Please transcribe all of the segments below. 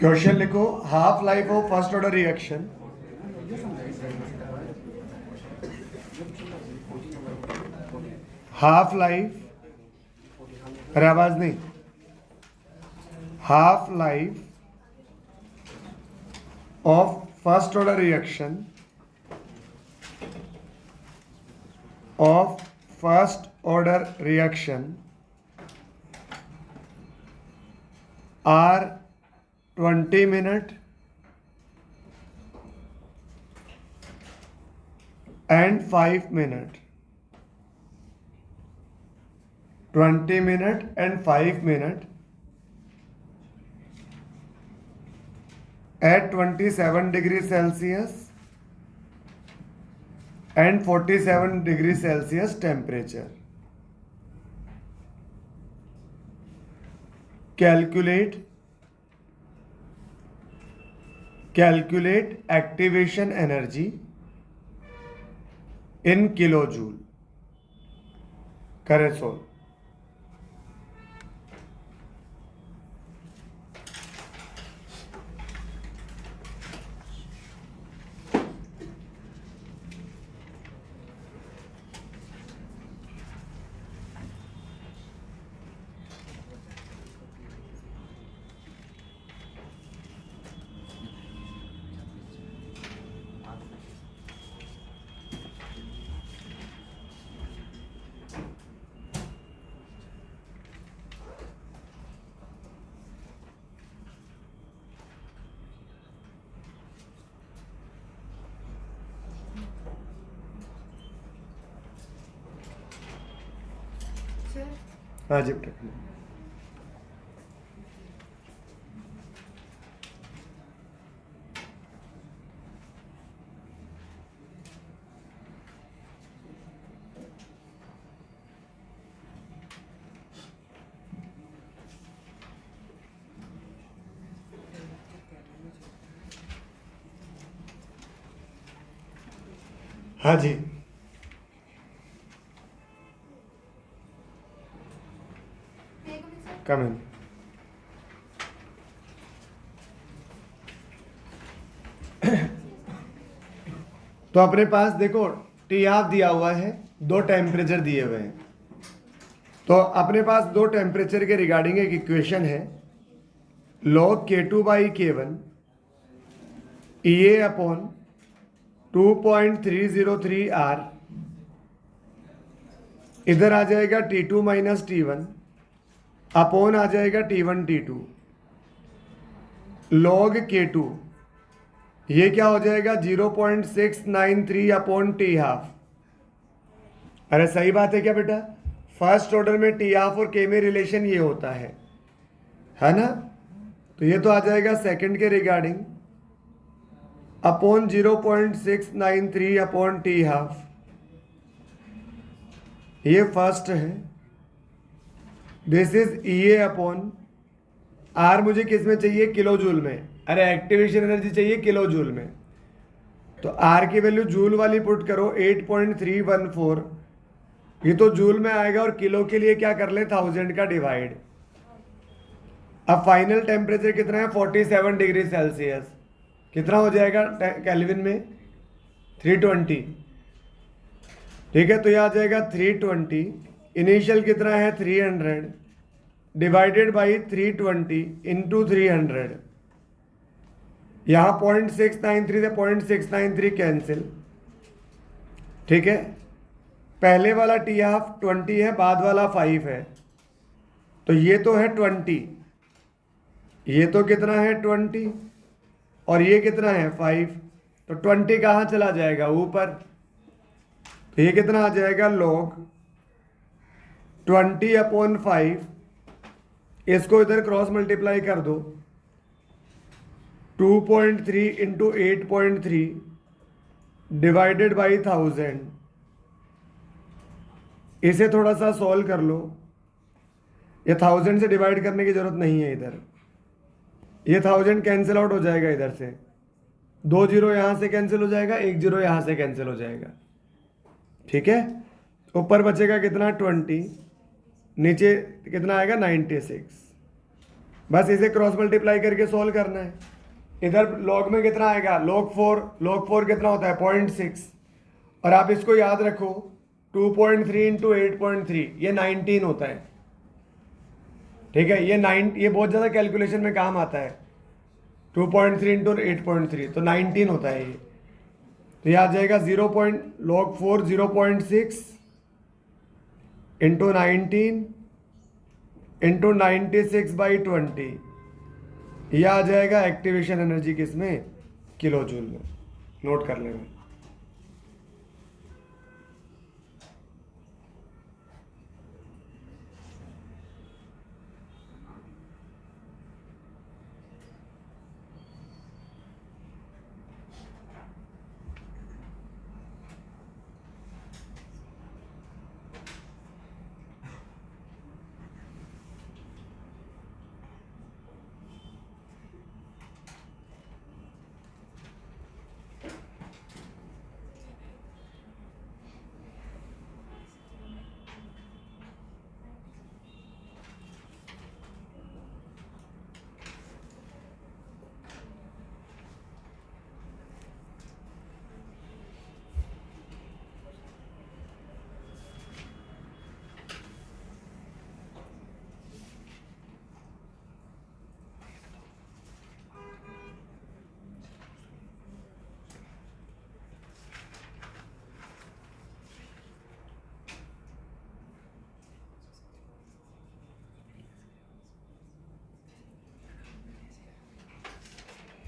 Question लिखो, half life of first order reaction half life, अरे आवाज नहीं, half life of first order reaction are 20 minutes and 5 minutes. 20 minutes and 5 minutes at 27 degrees Celsius and 47 degrees Celsius temperature. Calculate activation energy in kilojoule. करे solve. हाँ जी बेटा। हाँ जी, कम इन। तो अपने पास देखो टी हाफ दिया हुआ है, दो टेम्परेचर दिए हुए हैं। तो अपने पास दो टेम्परेचर के रिगार्डिंग एक इक्वेशन है, log K2 by K1 EA upon 2.303 R, इधर आ जाएगा T2 माइनस T1 अपॉन आ जाएगा T1 T2 log K2, ये क्या हो जाएगा 0.693 अपॉन टी हाफ। अरे सही बात है क्या बेटा? फर्स्ट ऑर्डर में टी हाफ और के में रिलेशन ये होता है ना? तो ये तो आ जाएगा सेकंड के regarding upon 0.693 upon T half, ये फर्स्ट है। This is EA upon R, मुझे किस में चाहिए? किलो जूल में। अरे एक्टिवेशन एनर्जी चाहिए किलो जूल में, तो आर की वैल्यू जूल वाली पुट करो 8.314, ये तो जूल में आएगा, और किलो के लिए क्या कर ले 1000 का डिवाइड। अब फाइनल टेम्परेचर कितना है? 47 डिग्री सेल्सियस। कितना हो जाएगा केल्विन में? 320। ठीक है, तो यह आ जाएगा 320। इनिशियल कितना है? 300 डिवाइडेड बाई 320 इंटू 300। यहाँ 0.693 से 0.693 कैंसिल। ठीक है, पहले वाला टी हाफ 20 है, बाद वाला 5 है, तो ये तो है 20, ये तो कितना है 20, और ये कितना है 5, तो 20 कहाँ चला जाएगा? ऊपर। तो ये कितना आ जाएगा? log 20 अपॉन 5, इसको इधर क्रॉस मल्टीप्लाई कर दो, 2.3 इंटू 8.3 डिवाइडेड बाई 1000। इसे थोड़ा सा सॉल्व कर लो, ये 1000 से डिवाइड करने की जरूरत नहीं है इधर, ये 1000 कैंसिल आउट हो जाएगा इधर से, 2 जीरो यहाँ से कैंसिल हो जाएगा, 1 जीरो यहाँ से कैंसिल हो जाएगा। ठीक है, ऊपर बचेगा कितना 20, नीचे कितना आएगा 96। बस इसे क्रॉस मल्टीप्लाई करके सॉल्व करना है। इधर लॉग में कितना आएगा, log 4 कितना होता है 0.6, और आप इसको याद रखो 2.3 इंटू 8.3 ये 19 होता है। ठीक है, ये बहुत ज़्यादा कैलकुलेशन में काम आता है। 2.3 इंटू 8.3 तो 19 होता है ये। तो ये आ जाएगा log 4 0.6 इंटू 19 इंटू 96/20। ये आ जाएगा एक्टिवेशन एनर्जी किसमें, किलो जूल में। नोट कर लेना।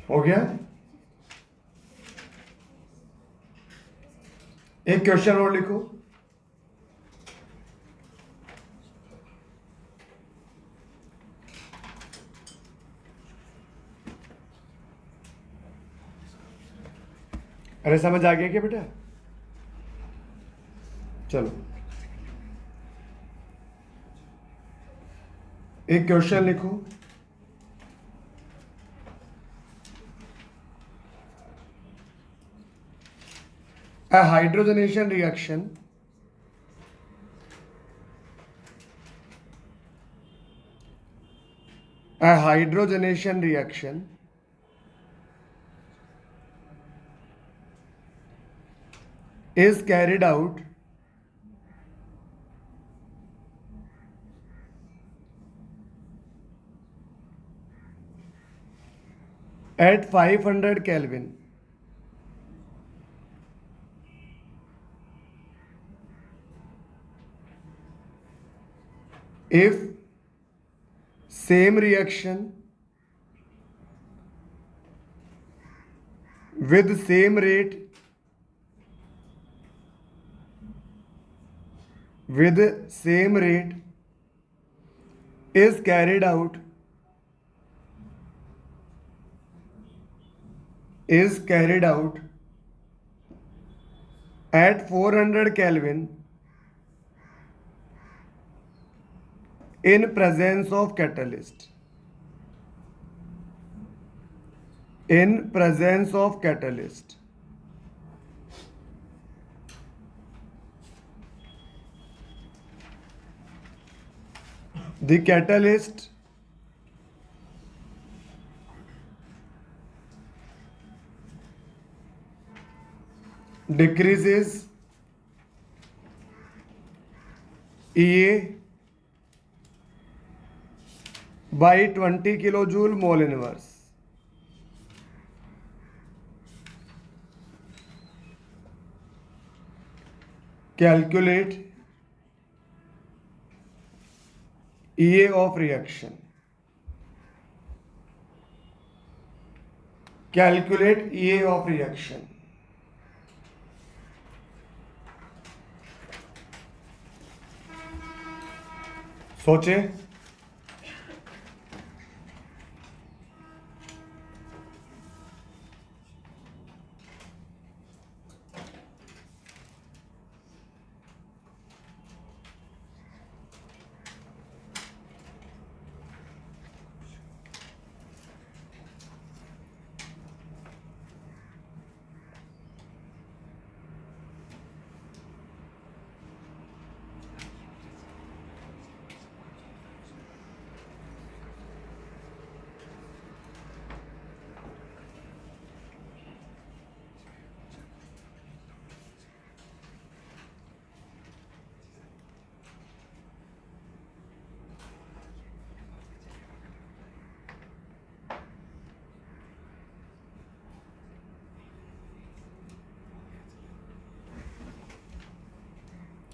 हो गया। एक क्वेश्चन और लिखो। अरे समझ आ गया क्या बेटा? चलो एक क्वेश्चन लिखो। A hydrogenation reaction a hydrogenation reaction is carried out at 500 Kelvin if same reaction with same rate is carried out at 400 Kelvin in presence of catalyst. The catalyst decreases EA by 20 kilojoule mole inverse. Calculate EA of reaction. Calculate EA of reaction. सोचे।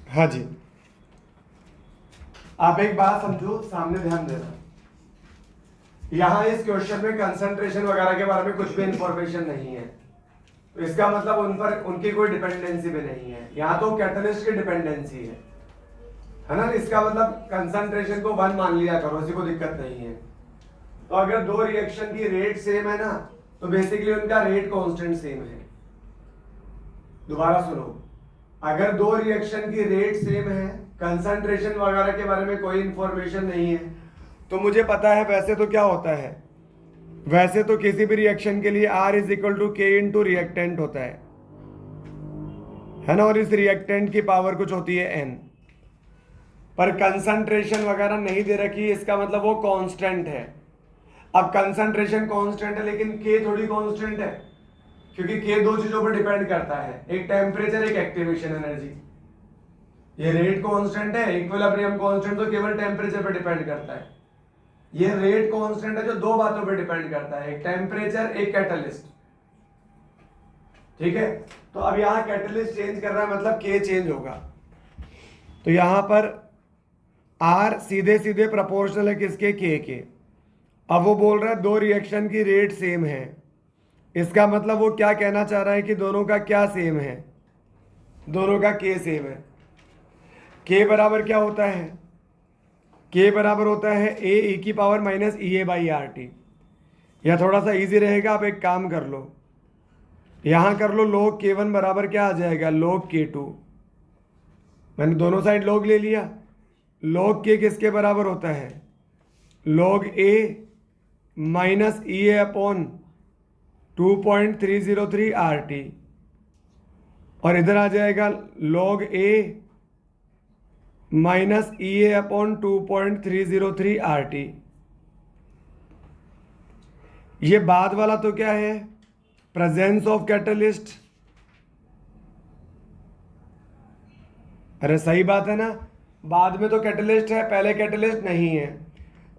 हाँ जी, आप एक बात समझो, सामने ध्यान देना। यहाँ इस क्वेश्चन में कंसंट्रेशन वगैरह के बारे में कुछ भी इंफॉर्मेशन नहीं है, तो इसका मतलब उन पर उनकी कोई डिपेंडेंसी भी नहीं है। यहाँ तो कैटलिस्ट की डिपेंडेंसी है ना। इसका मतलब कंसंट्रेशन को 1 मान लिया करो, किसी को दिक्कत नहीं है। तो अगर दो रिएक्शन की रेट सेम है ना, तो बेसिकली उनका रेट कांस्टेंट सेम है। दोबारा सुनो, अगर दो रिएक्शन की रेट सेम है, कंसंट्रेशन वगैरह के बारे में कोई इंफॉर्मेशन नहीं है, तो मुझे पता है वैसे तो क्या होता है, वैसे तो किसी भी रिएक्शन के लिए R इज इक्वल टू के इंटू रिएक्टेंट होता है ना, और इस रिएक्टेंट की पावर कुछ होती है N, पर कंसंट्रेशन वगैरह नहीं दे रखी, इसका मतलब वो कांस्टेंट है। अब कंसंट्रेशन कांस्टेंट है, लेकिन K थोड़ी कांस्टेंट है, क्योंकि K दो चीजों पर डिपेंड करता है, एक टेम्परेचर, एक एक्टिवेशन एनर्जी। ये रेट कांस्टेंट है, इक्विलिब्रियम कांस्टेंट तो केवल टेम्परेचर पर डिपेंड करता है। ये रेट कांस्टेंट है जो दो बातों पे डिपेंड करता है, एक टेम्परेचर, एक कैटलिस्ट। ठीक है, तो अब यहां कैटलिस्ट चेंज कर रहा है, मतलब के चेंज होगा। तो यहां पर आर सीधे सीधे प्रोपोर्शनल है किसके, के। अब वो बोल रहा है दो रिएक्शन की रेट सेम है, इसका मतलब वो क्या कहना चाह रहा है कि दोनों का क्या सेम है, दोनों का के सेम है। के बराबर क्या होता है, के बराबर होता है ए की power minus E A by R T. या थोड़ा सा इजी रहेगा, आप एक काम कर लो, यहां कर लो log k1 बराबर क्या आ जाएगा, log k2। मैंने दोनों साइड log ले लिया। log k किसके बराबर होता है, log a minus E A upon 2.303 R T, और इधर आ जाएगा log a minus E A upon 2.303 R T. ये बाद वाला तो क्या है, प्रेजेंस ऑफ कैटलिस्ट। अरे सही बात है ना, बाद में तो कैटलिस्ट है, पहले कैटलिस्ट नहीं है।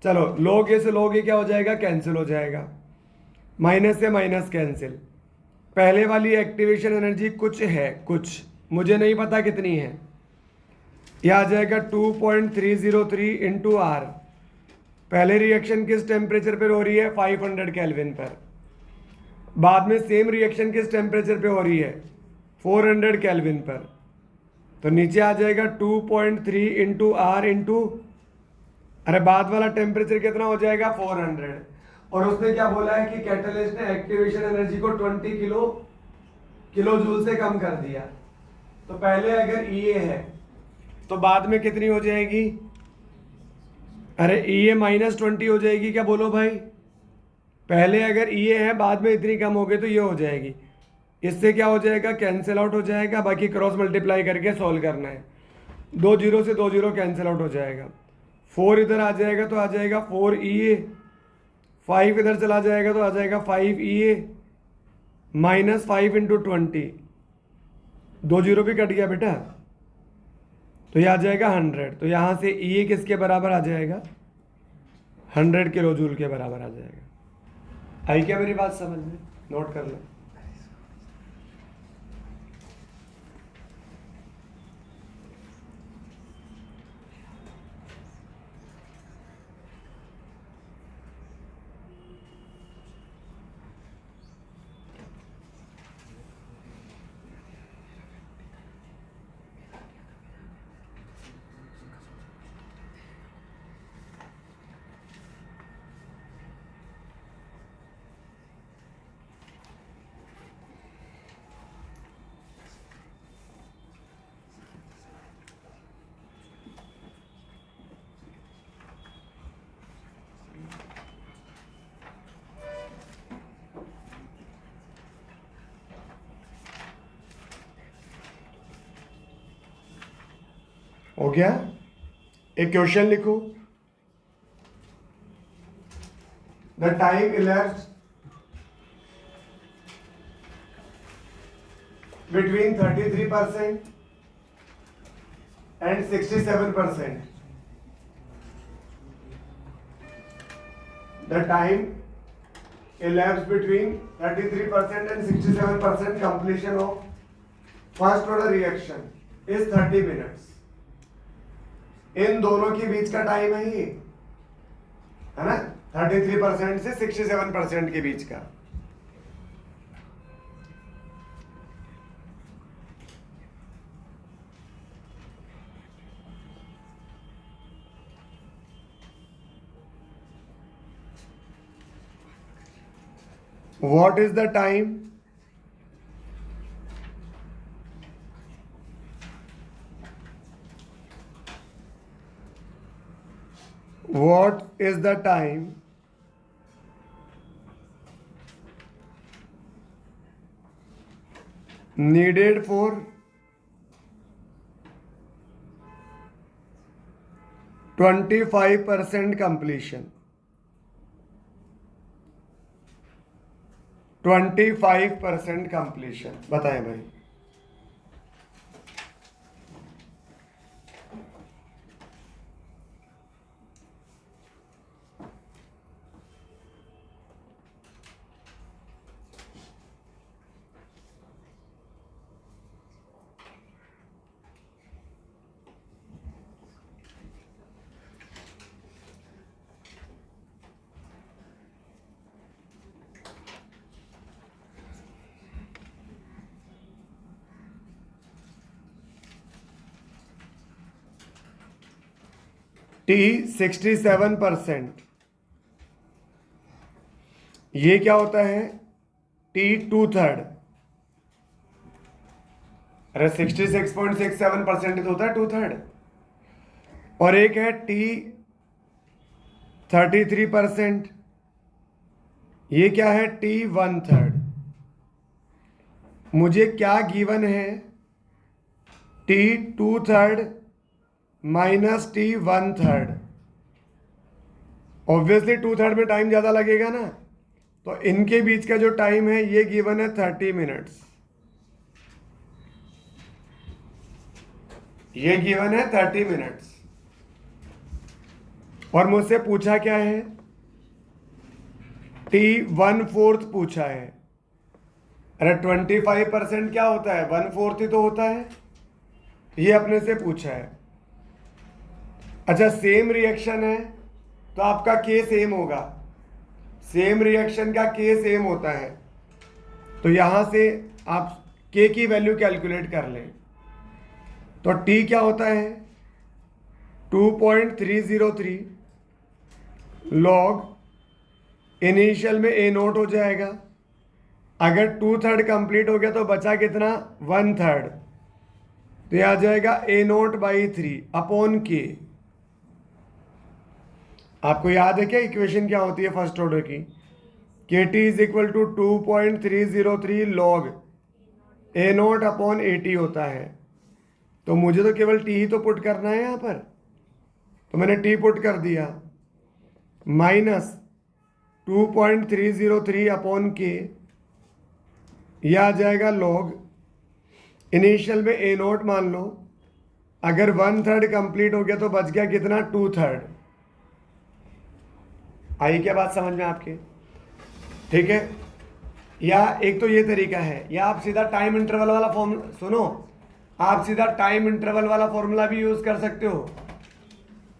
चलो log a से log a क्या हो जाएगा, कैंसिल हो जाएगा, माइनस से माइनस कैंसिल। पहले वाली एक्टिवेशन एनर्जी कुछ है, कुछ मुझे नहीं पता कितनी है, यह आ जाएगा 2.303 इंटू आर। पहले रिएक्शन किस टेम्परेचर पर हो रही है, 500 केल्विन पर। बाद में सेम रिएक्शन किस टेम्परेचर पे हो रही है, 400 केल्विन पर। तो नीचे आ जाएगा 2.3 इंटू आर इंटू, अरे बाद वाला टेम्परेचर कितना हो जाएगा, 400। और उसने क्या बोला है कि कैटलिस्ट ने एक्टिवेशन एनर्जी को 20 किलो जूल से कम कर दिया। तो पहले अगर ई है तो बाद में कितनी हो जाएगी, अरे ई माइनस 20 हो जाएगी क्या, बोलो भाई। पहले अगर ई है, बाद में इतनी कम हो गई तो ये हो जाएगी। इससे क्या हो जाएगा, कैंसिल आउट हो जाएगा, बाकी क्रॉस मल्टीप्लाई करके सॉल्व करना है। 2 जीरो से 2 जीरो कैंसिल आउट हो जाएगा, 4 इधर आ जाएगा तो आ जाएगा 4 ई ए, 5 इधर चला जाएगा तो आ जाएगा 5 ई ए माइनस 5 इंटू 20। 2 जीरो भी कट गया बेटा, तो ये आ जाएगा 100। तो यहाँ से ई ए किसके बराबर आ जाएगा, 100 किलो जूल के बराबर आ जाएगा। आई क्या मेरी बात समझ में, नोट कर लो। हो गया, एक क्वेश्चन लिखो। The time elapsed between 33% and 67%. The time elapsed between 33% and 67% completion of first order reaction is 30 minutes. इन दोनों के बीच का टाइम है ये, है ना, 33% से 67% के बीच का। What is the time? What is the time needed for 25% completion? 25% completion बताएं भाई। T 67%, ये क्या होता है? T 2/3। अरे 66.67% तो होता है 2/3। और एक है T 33%, ये क्या है? T 1/3। मुझे क्या गिवन है? T 2/3 minus T 1/3। ऑब्वियसली 2/3 में टाइम ज़्यादा लगेगा ना, तो इनके बीच का जो टाइम है ये गिवन है 30 मिनट्स। ये गिवन है 30 मिनट्स। और मुझसे पूछा क्या है? T 1/4 पूछा है। अरे 25% क्या होता है? 1/4 ही तो होता है। ये अपने से पूछा है। अच्छा, सेम रिएक्शन है तो आपका के सेम होगा। सेम रिएक्शन का के सेम होता है, तो यहां से आप के की वैल्यू कैलकुलेट कर लें। तो टी क्या होता है? 2.303 लॉग इनिशियल में ए नोट हो जाएगा। अगर 2/3 कंप्लीट हो गया तो बचा कितना? 1/3। तो यह आ जाएगा ए नोट बाई 3 अपॉन के। आपको याद है क्या इक्वेशन क्या होती है फर्स्ट ऑर्डर की? K t is equal to 2.303 log A naught upon 80 होता है। तो मुझे तो केवल टी ही तो पुट करना है यहां पर, तो मैंने टी पुट कर दिया। माइनस 2.303 अपॉन के, यह आ जाएगा लॉग इनिशियल में ए नोट मान लो। अगर 1/3 कंप्लीट हो गया तो बच गया कितना? 2/3। आई क्या बात समझ में आपके? ठीक है। या एक तो ये तरीका है, या आप सीधा टाइम इंटरवल वाला फॉर्मूला सुनो, आप सीधा टाइम इंटरवल वाला फॉर्मूला भी यूज कर सकते हो।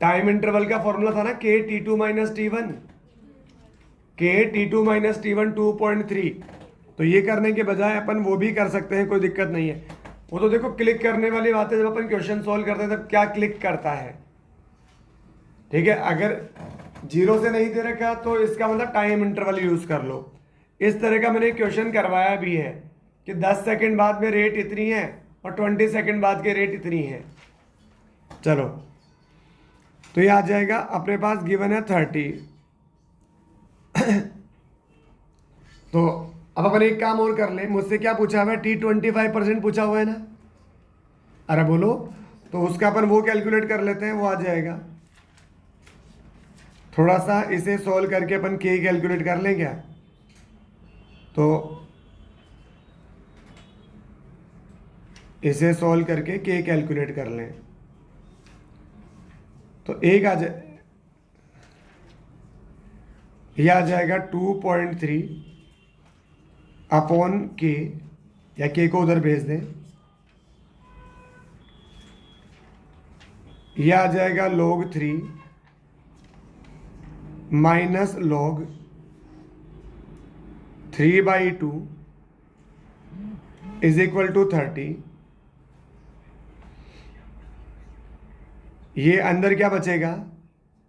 टाइम इंटरवल का फॉर्मूला था ना के T2 माइनस T1, के T2 माइनस T1 2.3। तो ये करने के बजाय अपन वो भी कर सकते हैं, कोई दिक्कत नहीं है। वो तो देखो क्लिक करने वाली बात है, जब अपन क्वेश्चन सॉल्व करते हैं तब क्या क्लिक करता है। ठीक है, अगर 0 से नहीं दे रखा तो इसका मतलब टाइम इंटरवल यूज कर लो। इस तरह का मैंने क्वेश्चन करवाया भी है कि 10 सेकंड बाद में रेट इतनी है और 20 सेकंड बाद के रेट इतनी है। चलो, तो ये आ जाएगा अपने पास गिवन है 30। तो अब अपन एक काम और कर ले। मुझसे क्या पूछा हुआ है? T 25% पूछा हुआ है ना। अरे बोलो, तो उसका अपन वो कैलकुलेट कर लेते हैं, वो आ जाएगा। थोड़ा सा इसे सॉल्व करके अपन के कैलकुलेट कर लें क्या? तो इसे सॉल्व करके के कैलकुलेट कर लें तो एक आ जाए, यह आ जाएगा 2.3 अपॉन के, या के को उधर भेज दें। ये आ जाएगा log 3 minus log 3/2 is equal to 30। ये अंदर क्या बचेगा,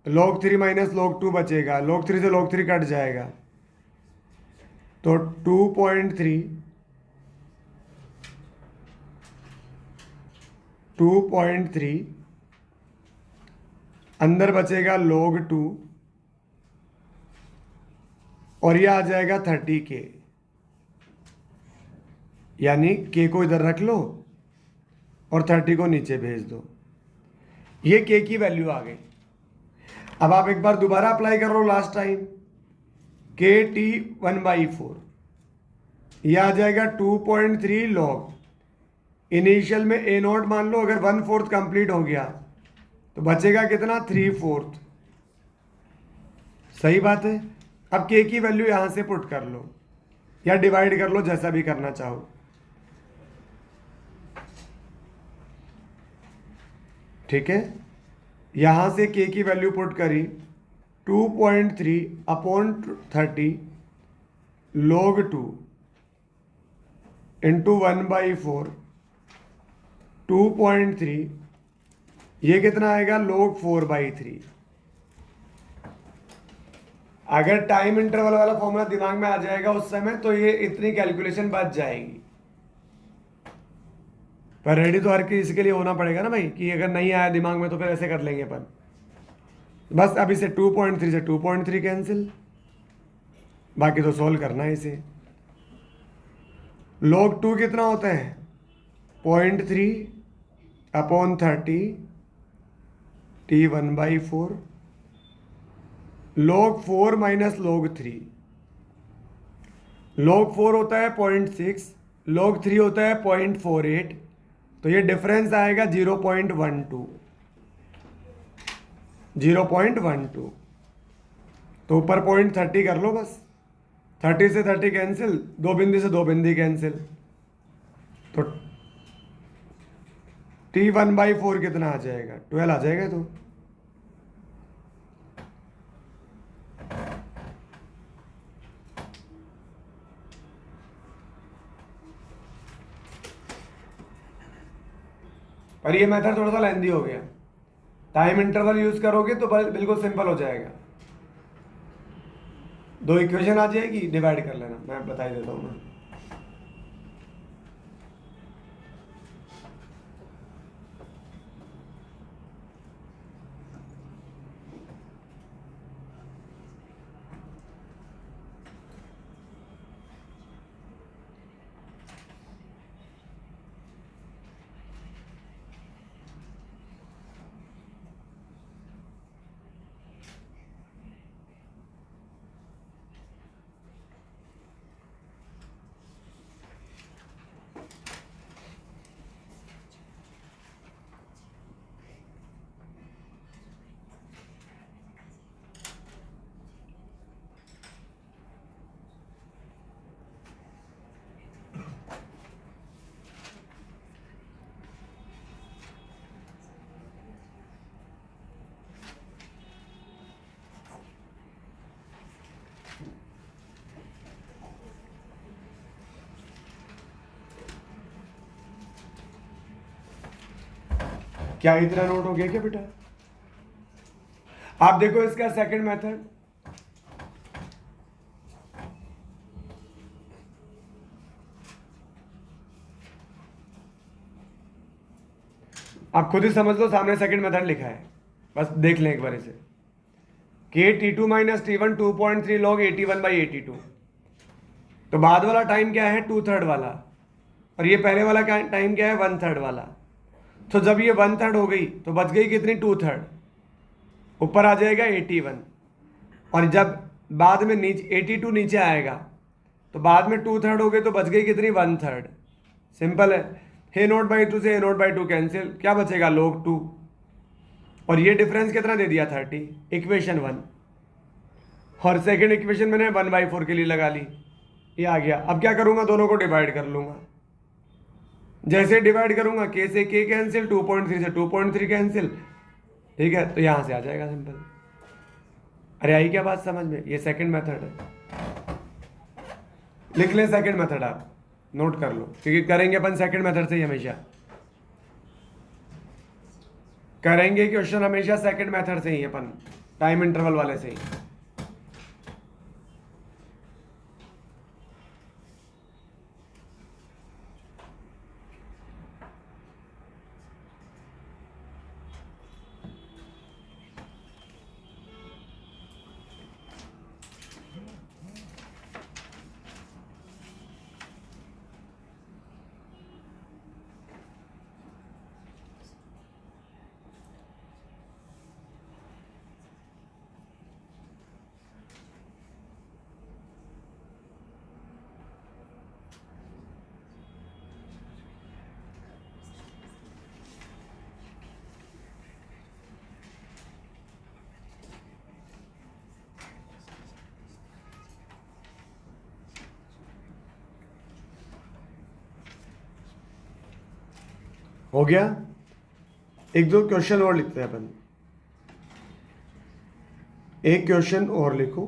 log 3 माइनस log 2 बचेगा, log 3 से log 3 कट जाएगा, तो 2.3 अंदर बचेगा log 2 और ये आ जाएगा 30k, यानी k को इधर रख लो और 30 को नीचे भेज दो। ये k की वैल्यू आ गई। अब आप एक बार दोबारा अप्लाई कर लो लास्ट टाइम, के टी 1/4, यह आ जाएगा 2.3 log, इनिशियल में ए नॉट मान लो, अगर 1/4 कंप्लीट हो गया तो बचेगा कितना, 3/4। सही बात है। अब के की वैल्यू यहां से पुट कर लो या डिवाइड कर लो, जैसा भी करना चाहो। ठीक है, यहां से के की वैल्यू पुट करी, 2.3/30 log 2 इंटू 1/4, 2.3, ये कितना आएगा, log 4/3। अगर टाइम इंटरवल वाला फॉर्मूला दिमाग में आ जाएगा उस समय, तो ये इतनी कैलकुलेशन बच जाएगी। पर रेडी तो हर किसी के लिए होना पड़ेगा ना भाई, कि अगर नहीं आया दिमाग में तो फिर ऐसे कर लेंगे अपन। बस अभी से 2.3 से 2.3 कैंसिल, बाकी तो सॉल्व करना है इसे। log 2 कितना होता है, 0.3/30 t 1/4, log 4 minus log 3, log 4 होता है 0.6, log 3 होता है 0.48, तो ये डिफरेंस आएगा 0.12। तो ऊपर 0.30 कर लो बस, 30 से 30 कैंसिल, 2 बिंदी से 2 बिंदी कैंसिल, तो t 1/4 कितना आ जाएगा, 12 आ जाएगा। तो पर ये मेथड थोड़ा सा लेंदी हो गया, टाइम इंटरवल यूज करोगे तो बिल्कुल सिंपल हो जाएगा। 2 इक्वेशन आ जाएगी, डिवाइड कर लेना, मैं बता ही देता हूँ ना। क्या इतना नोट हो गया क्या बेटा? आप देखो इसका सेकंड मेथड, आप खुद ही समझ लो, सामने सेकंड मेथड लिखा है, बस देख लें एक बार इसे। के T2 माइनस T1 2.3 log 81/82, तो बाद वाला टाइम क्या है, 2/3 वाला, और ये पहले वाला टाइम क्या है, 1/3 वाला। तो जब ये 1/3 हो गई तो बच गई कितनी, 2/3, ऊपर आ जाएगा 81, और जब बाद में नीचे 82 नीचे आएगा तो बाद में 2/3 हो गई तो बच गई कितनी, 1/3। सिंपल है, a0/2 से a0/2 कैंसिल, क्या बचेगा, log 2, और ये डिफरेंस कितना दे दिया, 30, इक्वेशन 1। और सेकंड इक्वेशन मैंने 1/4 के लिए लगा ली, ये आ गया। अब क्या करूंगा, दोनों को डिवाइड कर लूंगा। जैसे डिवाइड करूंगा, k से k कैंसिल, 2.3 से 2.3 कैंसिल, ठीक है, तो यहां से आ जाएगा सिंपल। अरे आई क्या बात समझ में? ये सेकंड मेथड है। लिख लें सेकंड मेथड, आप नोट कर लो, क्योंकि करेंगे अपन सेकंड मेथड से ही हमेशा। करेंगे क्वेश्चन हमेशा सेकंड मेथड से ही अपन, टाइम इंटरवल वाले से ही। हो गया? एक दो क्वेश्चन और लिखते हैं अपन। एक क्वेश्चन और लिखो।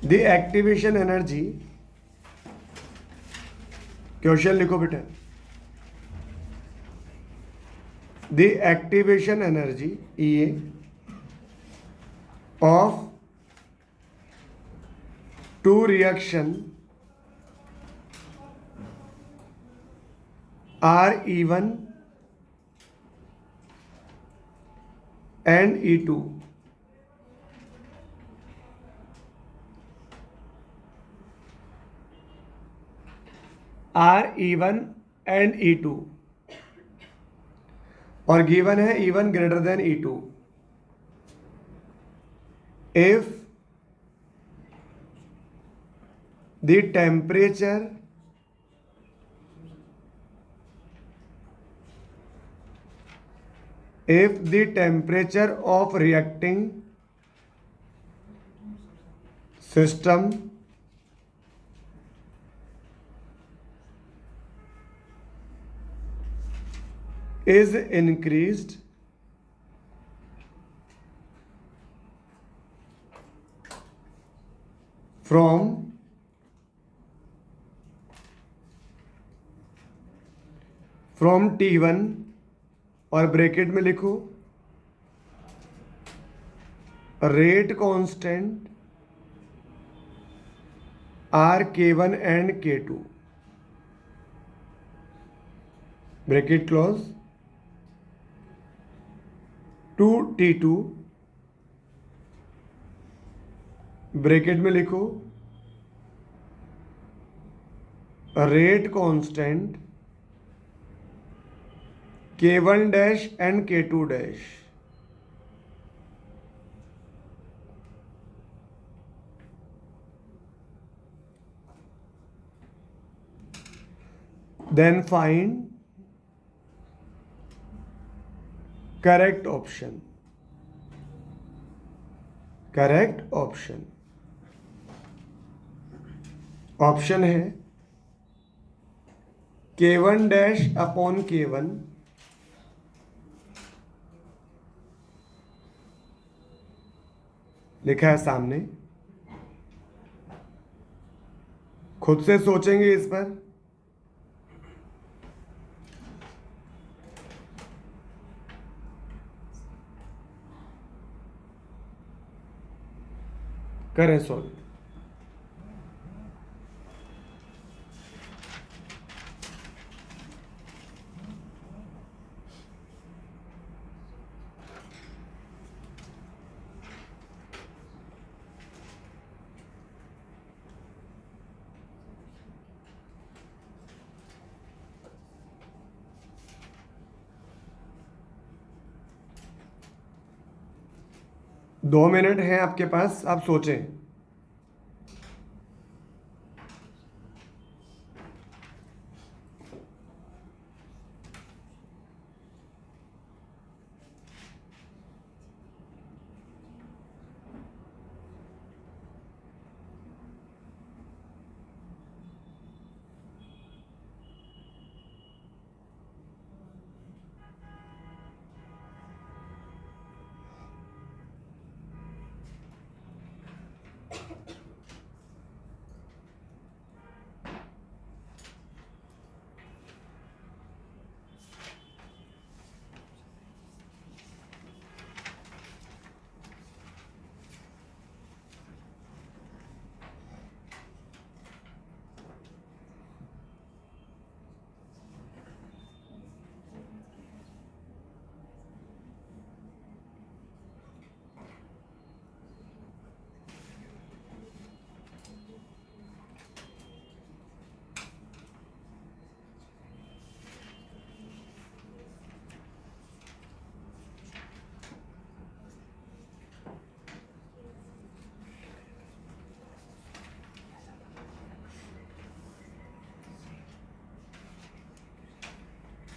द एक्टिवेशन एनर्जी, क्वेश्चन लिखो बेटा। The activation energy E of two reaction RE1 and E2 RE1 and E2, और गिवन है E1 greater than E2 if the temperature of reacting system is increased from T1, और bracket में लिखो rate constant RK1 and K2, bracket close, to T2, bracket में लिखो rate constant K1 dash and K2 dash. Then find correct option. Correct option. Option है K1 dash upon K1 लिखा है सामने, खुद से सोचेंगे इस पर। करें सॉल्व। दो मिनट हैं आपके पास, आप सोचें।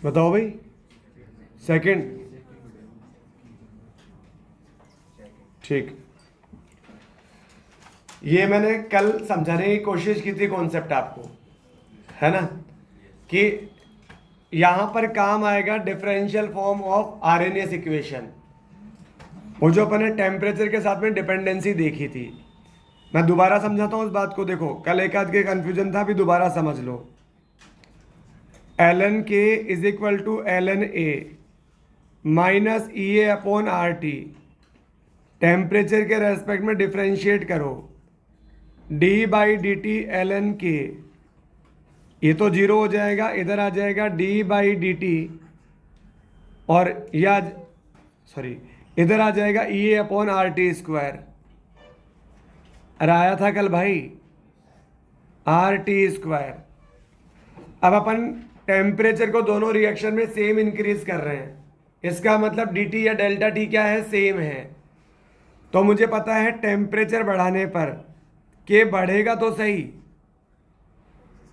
बताओ भाई, सेकंड, ठीक। ये मैंने कल समझाने की कोशिश की थी कॉन्सेप्ट आपको, है ना, कि यहां पर काम आएगा differential form of RNS equation, वो जो अपने टेम्परेचर के साथ में डिपेंडेंसी देखी थी। मैं दोबारा समझाता हूं उस बात को। देखो कल एक आध के कंफ्यूजन था, अभी दोबारा समझ लो। ln k is equal to ln a minus E A upon R T, temperature के रेस्पेक्ट में डिफ्रेंशिएट करो, d by d t ln k, ये तो जीरो हो जाएगा, इधर आ जाएगा d बाई डी टी, और या सॉरी इधर आ जाएगा ई A upon R T square. अरे आया था कल भाई, आर टी स्क्वायर। अब अपन टेम्परेचर को दोनों रिएक्शन में सेम इंक्रीज कर रहे हैं, इसका मतलब डी टी या डेल्टा टी क्या है, सेम है। तो मुझे पता है टेम्परेचर बढ़ाने पर के बढ़ेगा तो सही,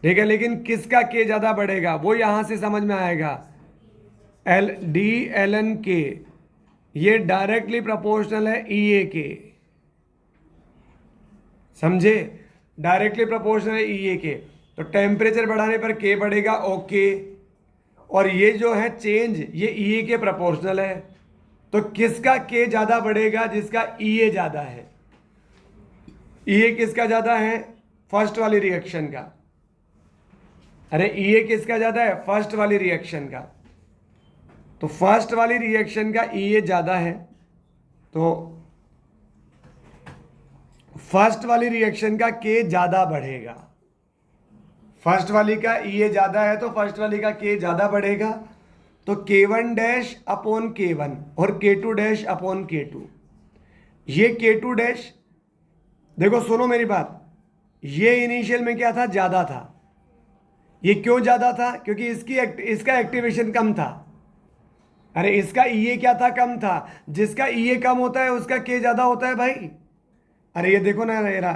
ठीक है, लेकिन किसका के ज़्यादा बढ़ेगा वो यहां से समझ में आएगा। एल डी एल एन के ये डायरेक्टली प्रोपोर्शनल है ई ए के, समझे, डायरेक्टली प्रोपोर्शनल है ई ए के। तो टेम्परेचर बढ़ाने पर के बढ़ेगा, ओके, और ये जो है चेंज ये ई ए के प्रोपोर्शनल है। तो किसका के ज़्यादा बढ़ेगा, जिसका ई ए ज़्यादा है। ई ए किसका ज़्यादा है, फर्स्ट वाली रिएक्शन का। अरे ई ए किसका ज़्यादा है, फर्स्ट वाली रिएक्शन का। तो फर्स्ट वाली रिएक्शन का ई ए ज़्यादा है, तो फर्स्ट वाली रिएक्शन का के ज़्यादा बढ़ेगा। फर्स्ट वाली का ई ए ज़्यादा है तो फर्स्ट वाली का के ज़्यादा बढ़ेगा। तो K1 डैश अपॉन K1 और K2 डैश अपॉन K2। ये K2 डैश, देखो सुनो मेरी बात, ये इनिशियल में क्या था, ज़्यादा था। ये क्यों ज़्यादा था, क्योंकि इसका एक्टिवेशन कम था। अरे इसका ई ए क्या था, कम था। जिसका ई ए कम होता है उसका के ज़्यादा होता है भाई। अरे ये देखो ना मेरा,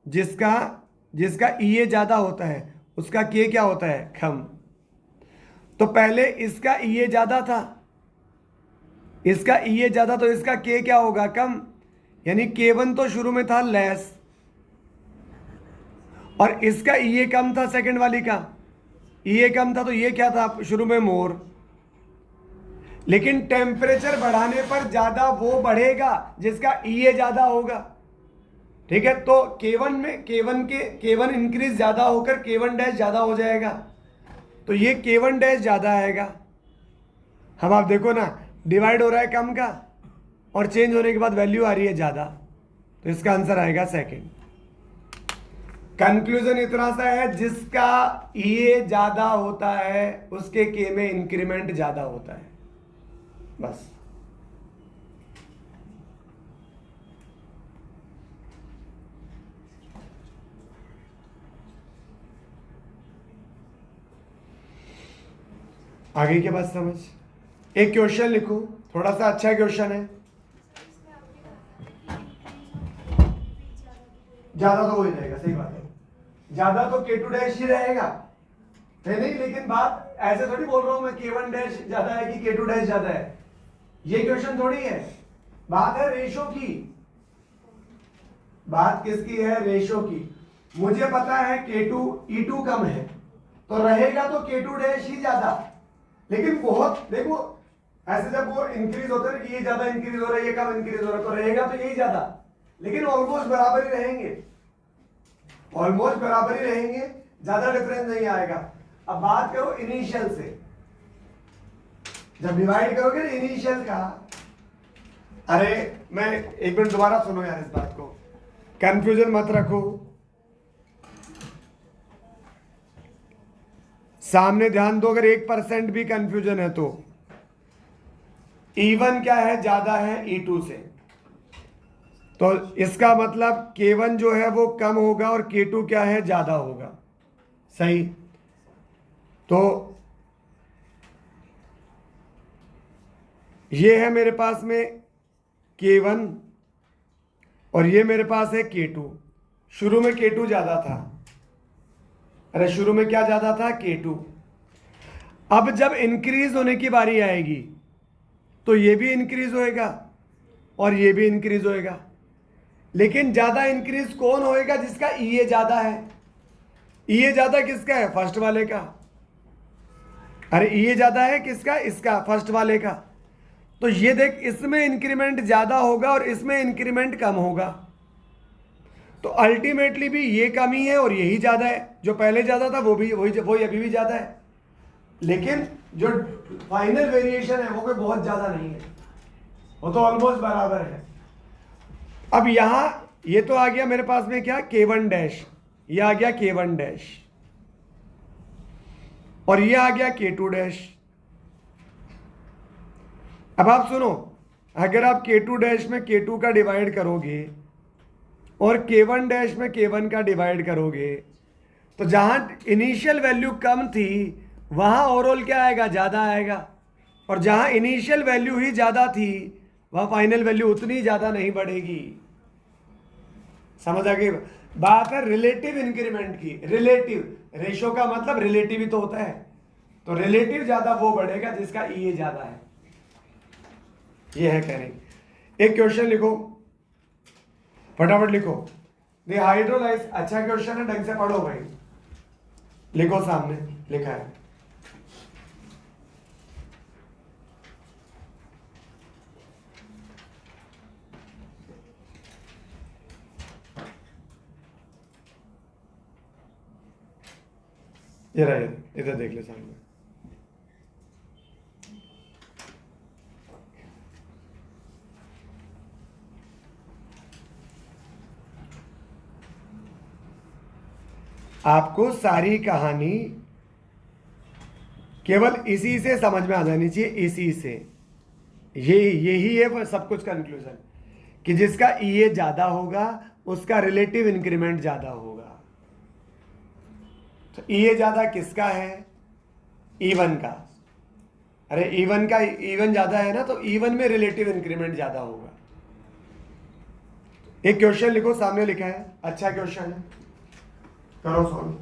जिसका ई ए ज़्यादा होता है उसका के क्या होता है, कम। तो पहले इसका ई ए ज़्यादा था, इसका ई ए ज़्यादा, तो इसका के क्या होगा, कम। यानी K1 तो शुरू में था लेस, और इसका ई ए कम था, सेकंड वाली का ई ए कम था, तो ये क्या था शुरू में, मोर। लेकिन टेम्परेचर बढ़ाने पर ज़्यादा वो बढ़ेगा जिसका ई ए ज़्यादा होगा, ठीक है। तो K1 में K1 इंक्रीज ज़्यादा होकर K1 डैश ज़्यादा हो जाएगा, तो ये K1 डैश ज़्यादा आएगा। हम आप देखो ना, डिवाइड हो रहा है कम का और चेंज होने के बाद वैल्यू आ रही है ज़्यादा, तो इसका आंसर आएगा सेकंड। कंक्लूजन इतना सा है, जिसका ई ए ज़्यादा होता है उसके के में इंक्रीमेंट ज़्यादा होता है, बस। आगे के बाद समझ। एक क्वेश्चन लिखो, थोड़ा सा अच्छा क्वेश्चन है, ज्यादा तो हो ही जाएगा, सही बात है, ज्यादा तो K2 डैश ही रहेगा, है नहीं। लेकिन बात ऐसे थोड़ी बोल रहा हूं मैं K1 डैश ज्यादा है कि K2 डैश ज्यादा है, ये क्वेश्चन थोड़ी है। बात है रेशो की, बात किसकी है, रेशो की। मुझे पता है K2 E2 कम है, तो रहेगा तो K2 डैश ही ज्यादा। लेकिन बहुत देखो, ऐसे जब वो इंक्रीज होता है कि ये ज्यादा इंक्रीज हो रहा है, ये कम इंक्रीज हो रहा है, तो रहेगा तो यही ज्यादा, लेकिन ऑलमोस्ट बराबर ही रहेंगे, ऑलमोस्ट बराबर ही रहेंगे, ज्यादा डिफरेंस नहीं आएगा। अब बात करो इनिशियल से, जब डिवाइड करोगे ना इनिशियल का। अरे मैं एक मिनट दोबारा सुनो यार, इस बात को कंफ्यूजन मत रखो, सामने ध्यान दो। अगर 1% भी कंफ्यूजन है तो E1 क्या है, ज्यादा है E2 से, तो इसका मतलब K1 जो है वो कम होगा और K2 क्या है, ज्यादा होगा, सही। तो ये है मेरे पास में K1 और ये मेरे पास है K2। शुरू में K2 ज्यादा था, अरे शुरू में क्या ज्यादा था, K2। अब जब इंक्रीज होने की बारी आएगी तो ये भी इंक्रीज होएगा और ये भी इंक्रीज होएगा, लेकिन ज्यादा इंक्रीज कौन होएगा? जिसका ईए ज्यादा है। ईए ज्यादा किसका है? फर्स्ट वाले का। अरे ईए ज्यादा है किसका? इसका, फर्स्ट वाले का। तो ये देख, इसमें इंक्रीमेंट ज्यादा होगा और इसमें इंक्रीमेंट कम होगा, तो अल्टीमेटली भी ये कम ही है और यही ज्यादा है। जो पहले ज्यादा था वो भी वही अभी भी ज्यादा है, लेकिन जो फाइनल वेरिएशन है वो कोई बहुत ज्यादा नहीं है, वो तो ऑलमोस्ट बराबर है। अब यहां ये तो आ गया मेरे पास में क्या? K1 डैश, ये आ गया K1 डैश, और ये आ गया K2 डैश। अब आप सुनो, अगर आप K2 डैश में K2 का डिवाइड करोगे और K1 डैश में K1 का डिवाइड करोगे, तो जहां इनिशियल वैल्यू कम थी वहां ओवरऑल क्या आएगा? ज्यादा आएगा, और जहां इनिशियल वैल्यू ही ज्यादा थी वहां फाइनल वैल्यू उतनी ज्यादा नहीं बढ़ेगी। समझ आ गई बात? है रिलेटिव इंक्रीमेंट की। रिलेटिव, रेशो का मतलब रिलेटिव ही तो होता है, तो रिलेटिव ज्यादा वो बढ़ेगा जिसका ईए ज्यादा है। ये है कहने। एक क्वेश्चन लिखो, फटाफट लिखो। द हाइड्रोलाइज, अच्छा क्वेश्चन है, ढंग से पढ़ो भाई। लिखो, सामने लिखा है। ये रहा, इधर देख ले सामने। आपको सारी कहानी केवल इसी से समझ में आ जानी चाहिए, इसी से। यही है वो सब कुछ कंक्लूजन, कि जिसका ईए ज्यादा होगा उसका रिलेटिव इंक्रीमेंट ज्यादा होगा। तो ईए ज्यादा किसका है? E1 का। अरे E1 का, E1 ज्यादा है ना, तो E1 में रिलेटिव इंक्रीमेंट ज्यादा होगा। एक क्वेश्चन लिखो, सामने लिखा है, अच्छा क्वेश्चन है, करो सॉल्व।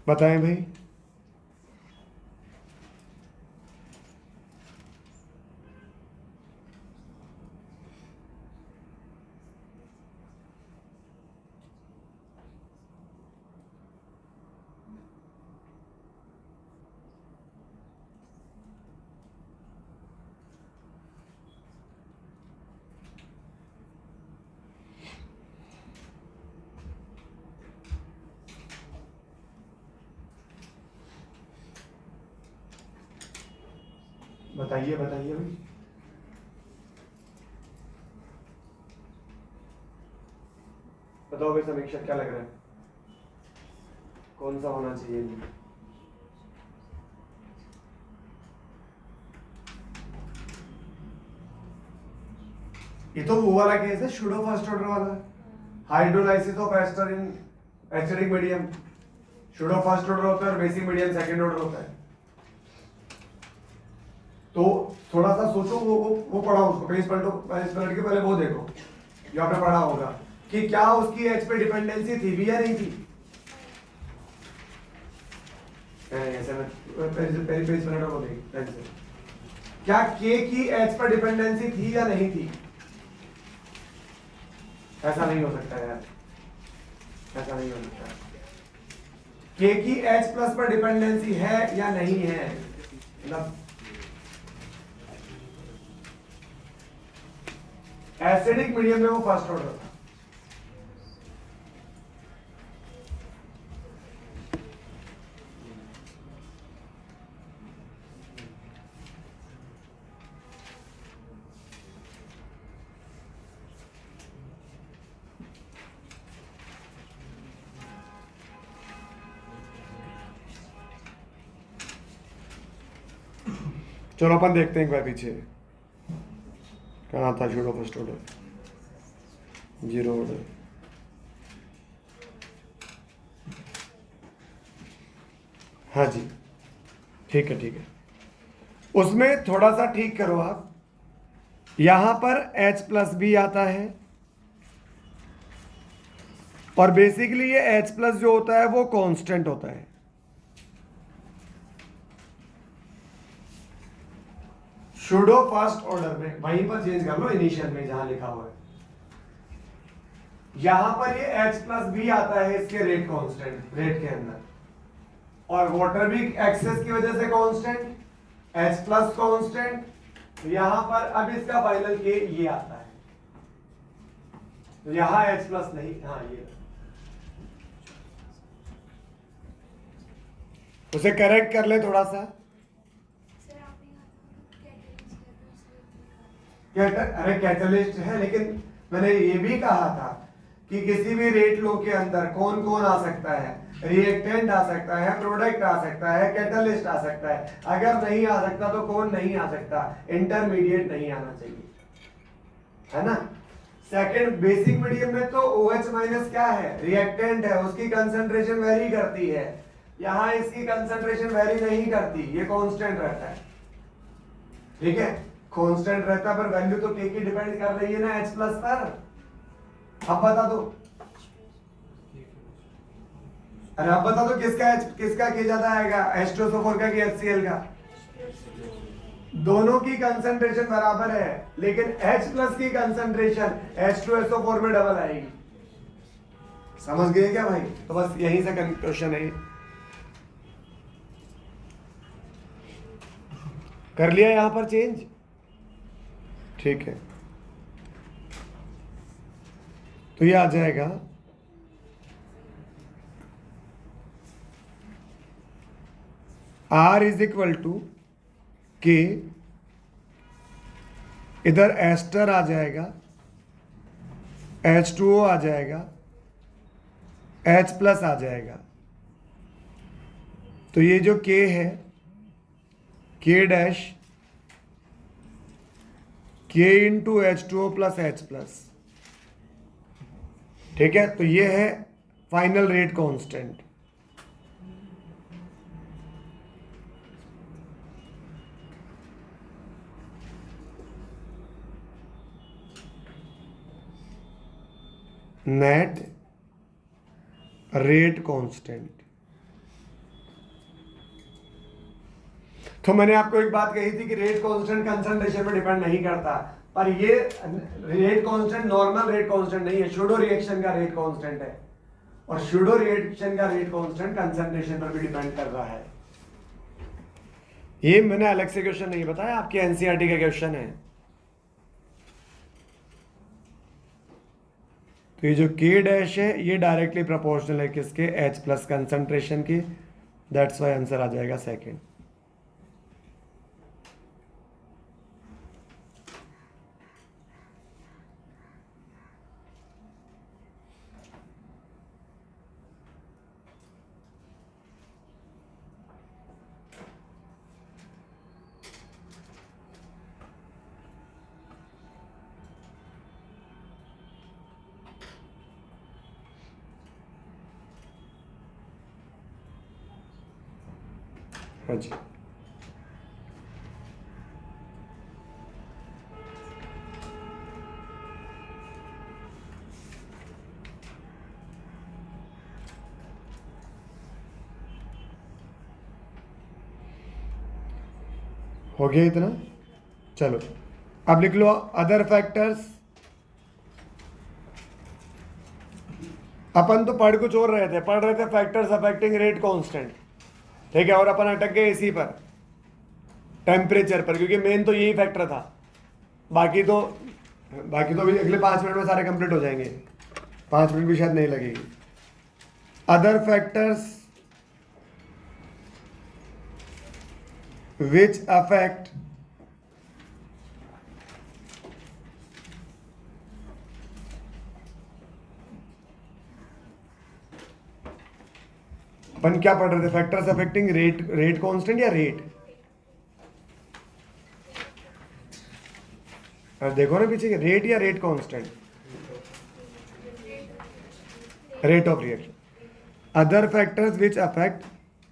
बताएं भाई। बताइए बताइए भाई। बताओ भाई, समीक्षा क्या लग रहा है, कौन सा होना चाहिए? ये तो वो वाला केस है, शूडो फर्स्ट ऑर्डर वाला, hydrolysis of ester in acidic medium. Pseudo first order होता है और बेसिक मीडियम सेकंड ऑर्डर होता है। तो थोड़ा सा सोचो, वो पढ़ा, उसको पेज पलटो, पेज पलट के पहले वो देखो जो आपने पढ़ा होगा कि क्या उसकी एच पे डिपेंडेंसी थी भी या नहीं थी। ऐसे में पेज पलटो, वो देख क्या के की एच पर डिपेंडेंसी थी या नहीं थी। ऐसा नहीं हो सकता यार, ऐसा नहीं हो सकता। के की H प्लस पर डिपेंडेंसी है या नहीं है, मतलब एसिडिक मीडियम में वो फर्स्ट ऑर्डर था। चलो अपन देखते हैं एक बार पीछे कहाँ था pseudo first order, zero order. हाँ जी ठीक है ठीक है, उसमें थोड़ा सा ठीक करो आप, यहां पर H प्लस भी आता है और बेसिकली ये H प्लस जो होता है वो कांस्टेंट होता है। शूडो फर्स्ट ऑर्डर में वहीं पर चेंज कर लो, इनिशियल में जहां लिखा हुआ है, यहां पर ये H प्लस भी आता है इसके रेट कांस्टेंट, रेट के अंदर, और वाटर भी एक्सेस की वजह से कांस्टेंट, H प्लस कांस्टेंट, यहां पर अब इसका फाइनल के ये आता है, तो यहां H प्लस नहीं, हाँ ये उसे करेक्ट कर ले थोड़ा सा। अरे कैटलिस्ट है, लेकिन मैंने ये भी कहा था कि किसी भी रेट लो के अंदर कौन कौन आ सकता है, रिएक्टेंट आ सकता है, प्रोडक्ट आ सकता है, कैटलिस्ट आ सकता है, अगर नहीं आ सकता तो कौन नहीं आ सकता, इंटरमीडिएट नहीं आना चाहिए, है ना। सेकंड, बेसिक मीडियम में तो OH माइनस क्या है, रिएक्टेंट है, उसकी कंसंट्रेशन वेरी करती है, यहां इसकी कंसंट्रेशन वेरी नहीं करती, ये कांस्टेंट रहता है, ठीक है, कांस्टेंट रहता, पर वैल्यू तो के की डिपेंड कर रही है ना H प्लस पर। अब बता दो, अरे अब बता दो किसका के ज्यादा आएगा, H2SO4 का कि HCl का, दोनों की कंसंट्रेशन बराबर है, लेकिन H प्लस की कंसंट्रेशन H2SO4 में डबल आएगी, समझ गए क्या भाई। तो बस यहीं से क्वेश्चन है, कर लिया यहां पर चेंज, ठीक है, तो ये आ जाएगा R इज इक्वल टू के, इधर एस्टर आ जाएगा, H2O आ जाएगा, H प्लस आ जाएगा, तो ये जो K है, K dash K into H2O plus H plus, ठीक है, तो ये है final rate constant. Net rate constant. तो मैंने आपको एक बात कही थी कि रेट कांस्टेंट कंसंट्रेशन पे डिपेंड नहीं करता, पर ये rate constant normal rate constant नहीं है, शूडो रिएक्शन का रेट कांस्टेंट है, और शूडो रिएक्शन का रेट कांस्टेंट कंसंट्रेशन पर भी डिपेंड कर रहा है। ये मैंने अलग से क्वेश्चन नहीं बताया, आपके एनसीईआरटी का क्वेश्चन है। तो ये जो के डैश है ये डायरेक्टली प्रोपोर्शनल है किसके, H प्लस कंसंट्रेशन की, दैट्स वाई आंसर आ जाएगा सेकंड। हाँ जी, हो गया इतना। चलो अब लिख लो अदर फैक्टर्स। अपन तो पढ़ कुछ और रहे थे, पढ़ रहे थे फैक्टर्स अफेक्टिंग रेट कांस्टेंट, ठीक है, और अपन अटक गए इसी पर, टेम्परेचर पर, क्योंकि मेन तो यही फैक्टर था। बाकी तो अभी अगले 5 मिनट में सारे कंप्लीट हो जाएंगे, 5 मिनट भी शायद नहीं लगेगी। अदर फैक्टर्स which affect अपन क्या पढ़ रहे थे, फैक्टर्स अफेक्टिंग रेट कांस्टेंट या रेट, देखो ना पीछे, रेट या rate constant, rate of reaction. Other factors which affect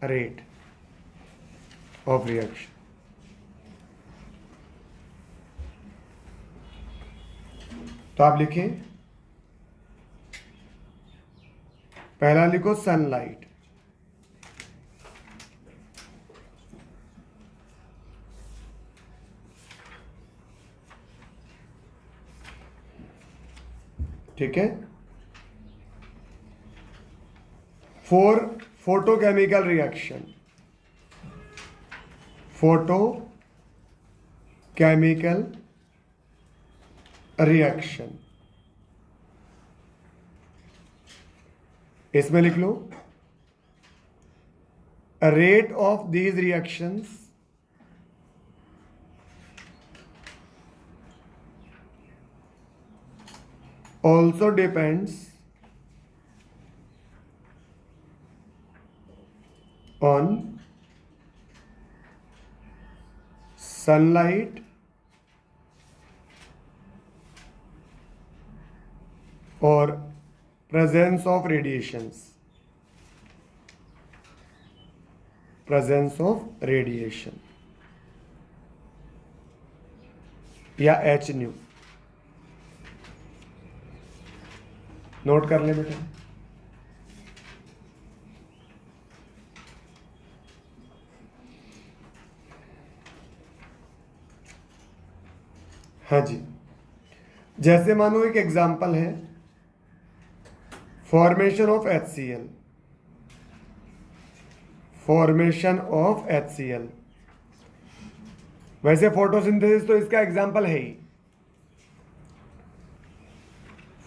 rate of reaction. तो आप लिखें, पहला लिखो सनलाइट, ठीक है। For photochemical reaction, photochemical reaction, इसमें लिख लो, rate of these reactions also depends on sunlight or presence of radiations, presence of radiation या एच न्यू, नोट कर ले बेटा। हाँ जी, जैसे मानो एक एग्जांपल है, formation of HCl, formation of HCl, वैसे फोटोसिंथेसिस तो इसका एग्जांपल है ही,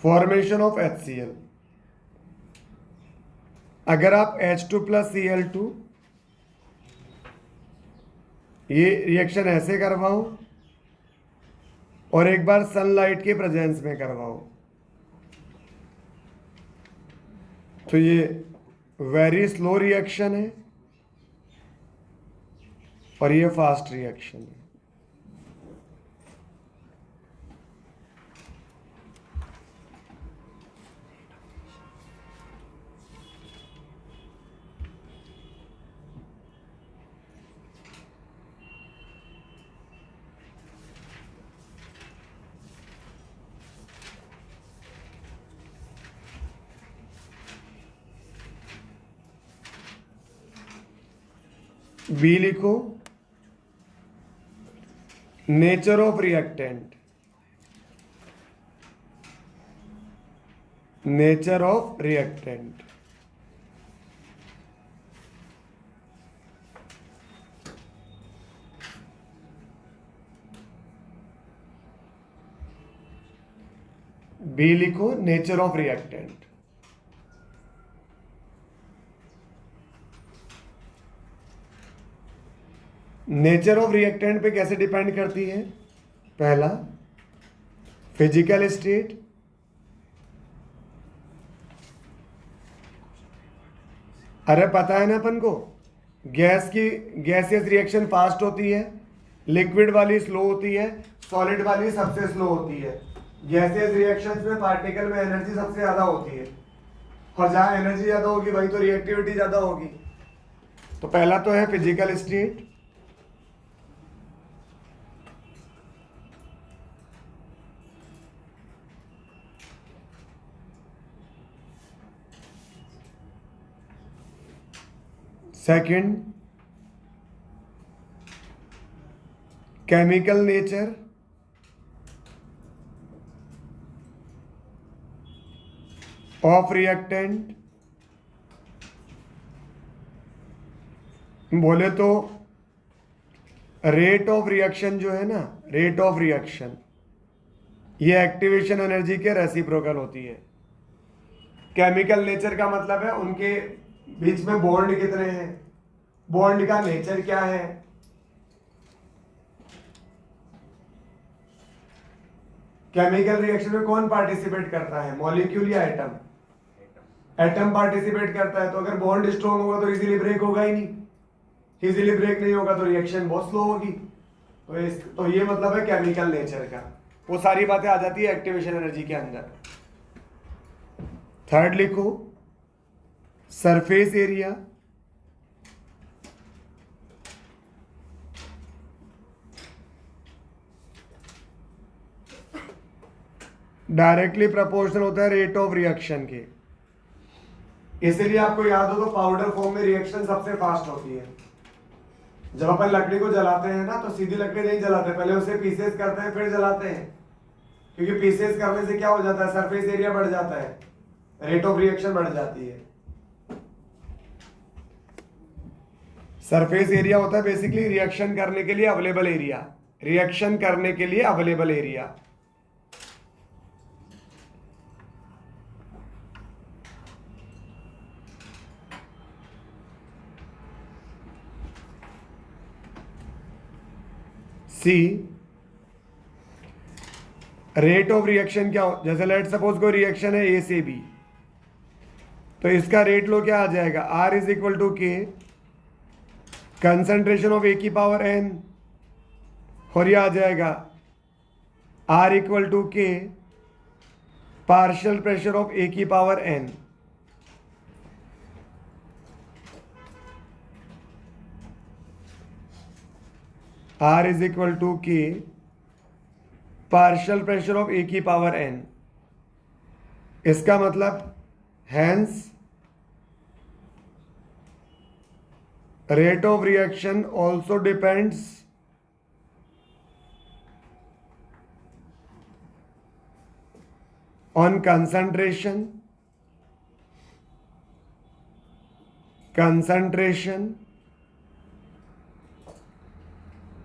फॉर्मेशन ऑफ HCl। अगर आप H2 प्लस Cl2 ये रिएक्शन ऐसे करवाओ और एक बार सनलाइट के प्रेजेंस में करवाओ, तो ये वेरी स्लो रिएक्शन है और ये फास्ट रिएक्शन है। बी लिखो, nature of reactant, nature of reactant, B लिखो, nature of reactant. Nature of reactant पे कैसे डिपेंड करती है, पहला फिजिकल स्टेट, अरे पता है ना अपन को, गैसियस रिएक्शन फास्ट होती है, लिक्विड वाली स्लो होती है, सॉलिड वाली सबसे स्लो होती है। गैसियस रिएक्शंस में पार्टिकल में एनर्जी सबसे ज्यादा होती है, और जहां एनर्जी ज्यादा होगी वहीं तो रिएक्टिविटी ज्यादा होगी। तो पहला तो है physical state, second chemical nature, of reactant, बोले तो रेट ऑफ रिएक्शन जो है ना, रेट ऑफ रिएक्शन, ये एक्टिवेशन एनर्जी के रेसिप्रोकल होती है। केमिकल नेचर का मतलब है उनके बीच में बॉन्ड कितने हैं, बॉन्ड का नेचर क्या है। केमिकल रिएक्शन में कौन पार्टिसिपेट करता है, मॉलिक्यूल या एटम? एटम पार्टिसिपेट करता है। तो अगर बॉन्ड स्ट्रॉन्ग होगा तो इजीली ब्रेक होगा ही नहीं, इजीली ब्रेक नहीं होगा तो रिएक्शन बहुत स्लो होगी। तो ये मतलब है केमिकल नेचर का। वो सारी बातें आ जाती है एक्टिवेशन एनर्जी के अंदर। थर्ड लिखो, सरफेस एरिया, डायरेक्टली प्रोपोर्शनल होता है रेट ऑफ रिएक्शन के। इसलिए आपको याद हो तो पाउडर फॉर्म में रिएक्शन सबसे फास्ट होती है। जब अपन लकड़ी को जलाते हैं ना, तो सीधी लकड़ी नहीं जलाते, पहले उसे पीसेस करते हैं फिर जलाते हैं। क्योंकि पीसेस करने से क्या हो जाता है, सरफेस एरिया बढ़ जाता है, रेट ऑफ रिएक्शन बढ़ जाती है। सरफेस एरिया होता है बेसिकली रिएक्शन करने के लिए अवेलेबल एरिया, रिएक्शन करने के लिए available area. See, rate of reaction क्या हो, जैसे लेट सपोज कोई रिएक्शन है ए से बी, तो इसका रेट लो क्या आ जाएगा, R is equal to K concentration of A की पावर एन, और ये आ जाएगा R equal to K partial pressure of A की power N. R is equal to K partial pressure of A की पावर n। इसका मतलब hence rate of reaction also depends on concentration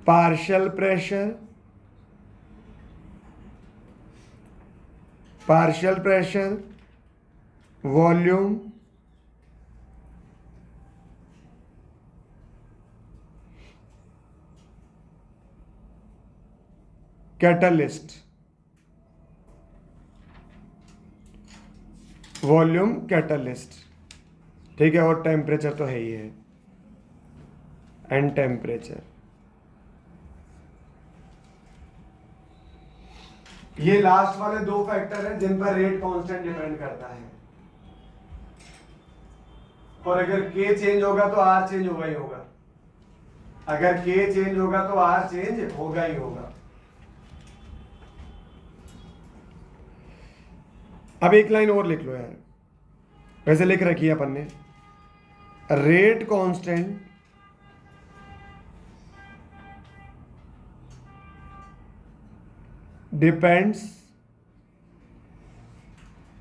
partial pressure, volume, catalyst, volume catalyst, ठीक है। और temperature तो है ही है, एंड टेम्परेचर। ये लास्ट वाले दो फैक्टर हैं जिन पर रेट कांस्टेंट डिपेंड करता है। और अगर के चेंज होगा तो आर चेंज होगा ही होगा, अगर के चेंज होगा तो आर चेंज होगा ही होगा। अब एक लाइन और लिख लो यार, वैसे लिख रखी है अपन ने, rate constant depends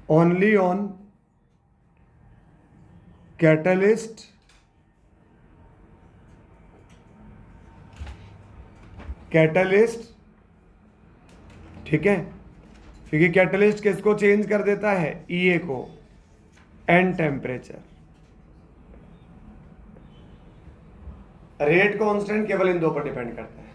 only on catalyst ठीक है, क्योंकि कैटलिस्ट किसको चेंज कर देता है, ईए को, एंड टेम्परेचर। रेट कांस्टेंट केवल इन दो पर डिपेंड करता है।